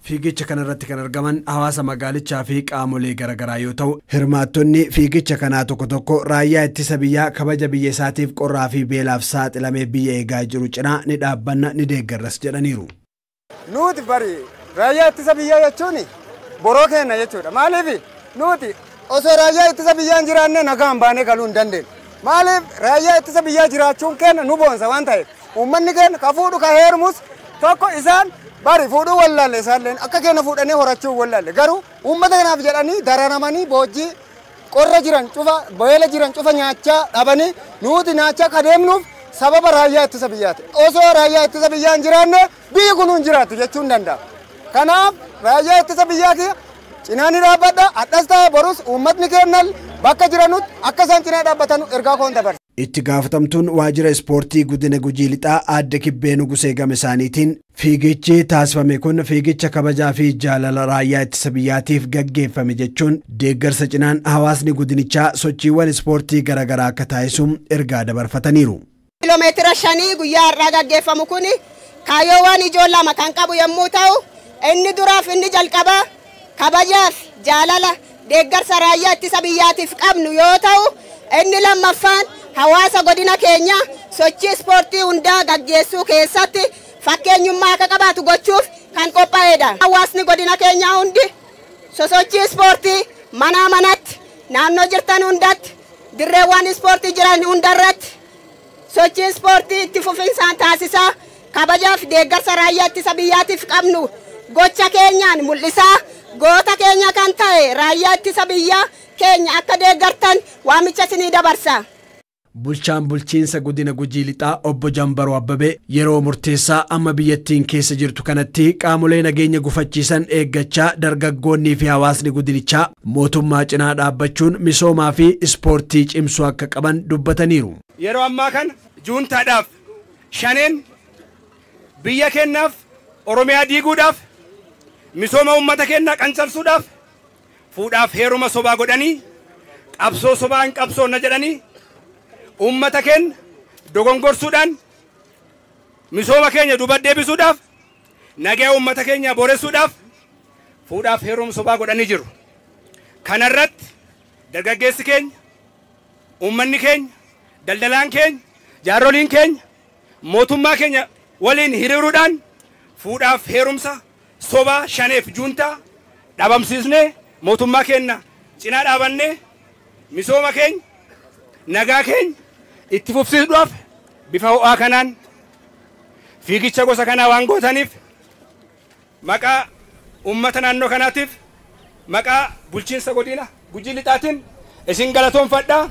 Fiigicha kanarratti kan argaman hawaasa magaalichaa fi qaamolee garaagaraa yoo ta'u, hirmaattonni fiigicha kanaa tokko tokko raayyaa ittisa biyyaa kabaja biyya isaatiif qorraa fi beelaaf saaxilamee biyya eegaa jiru cinaa ni dhaabbanna ni deeggarras jedhaniiru. Nuti bari raayyaa ittisa biyyaa jechuun boroo keenya jechuudha. Maaliif nuti osoo raayyaa ittisa biyyaan jiraanne nagaan baanee galuu hin dandeenyu. Maaliif raayyaa ittisa biyyaa jiraachuun keenya nu boonsa waan ta'eef uummanni keenya ka fuudhu ka heerumus tokko isaan bari fuudhuu wallaalle isaalleen akka keenya fuudhanii horachuu wallaalle garuu uummata kanaaf jedhanii dararamanii boojii qorra jiran cufa beela jiran cufa nyaachaa dhabanii nuti nyaachaa ka deemnuuf sababa raayyaa ittisa biyyaati. Osoo raayyaa ittisa biyyaan jiraanne biyyi kun hin jiraatu jechuun ni danda'ama. Kanaaf raayyaa ittisa biyyaati cinaa ni dhaabbadha addas ta'e borus uummatni keenya bakka jiranutti akka isaan cinaa dhaabbatan ergaa koon dabarsa. Itti gaafatamtuun waajjira ispoortii godina Gujii Lixaa Aadde Kibbee Nugusee gama isaaniitiin fiigichi taasifame kun fiigicha kabajaa fi jaalala raayyaa ittisa biyyaatiif gaggeeffame jechuun deeggarsa cinaan hawaasni godinichaa sochiiwwan ispoortii garaagaraa akka taasisuun ergaa dabarfataniiru. Kiiloomeetira 5 guyyaa har'aa gaggeeffamu kun kaayyoowwan ijoo lama kan qabu yommuu ta'u, inni duraaf inni jalqabaa kabajaaf jaalala deeggarsa raayyaa ittisa biyyaatiif qabnu yoo ta'u, inni lammaffaan hawaasa godina keenya sochii ispoortii hundaa gaggeessuu keessatti fakkeenyummaa akka qabaatu gochuuf kan qophaa'edha. Hawaasni godina keenyaa hundi sosochii ispoortii manaa manatti naannoo jirtan hundatti dirreewwan ispoortii jiran hundarratti sochii ispoortii itti fufinsaan taasisaa kabajaaf deeggarsa raayyaa ittisa biyyaatiif qabnu gocha keenyaan mul'isaa goota keenya kan ta'e raayyaa ittisa biyyaa keenya akka deeggartan waamicha isinii dabarsa. Bulchaan bulchiinsa godina Gujii Lixaa obbo Jambaroo Abbabee yeroo murteessaa amma biyyattiin keessa jirtu kanatti qaamolee nageenya gufachiisan eeggachaa dargaggoonnii fi hawaasni godinichaa mootummaa cinaa dhaabbachuun misoomaa fi ispoortii cimsuu akka qaban dubbataniiru. Yeroo ammaa kana juuntaadhaaf shaneen biyya keenyaaf Oromiyaa diiguudhaaf misooma uummata keenyaa qancabsuudhaaf fuudhaaf heeruma sobaa godhanii qabsoo sobaa hin qabsoonna jedhanii ummata keenya dogongorsuudhaan misooma keenya duuba deebisuudhaaf nagaa ummata keenya booressuudhaaf fuudhaaf heeruma sobaa godhanii jiru. Kanarratti dargaggeessi keenya, ummanni keenya, daldalaan keenya, jaaroliin keenya mootummaa keenya waliin hiriiruudhaan fuudhaaf heerumsa sobaa shaneef juuntaa dhabamsiisnee mootummaa keenya cinaa dhaabannee misooma keenya nagaa keenya itti fufsiisuudhaaf bifa ho'aa kanaan fiigicha gosa kanaa waan gootaniif maqaa uummata naannoo kanaatiif maqaa bulchiinsa godina Gujii Lixaatiin isin galatoomfadhaa.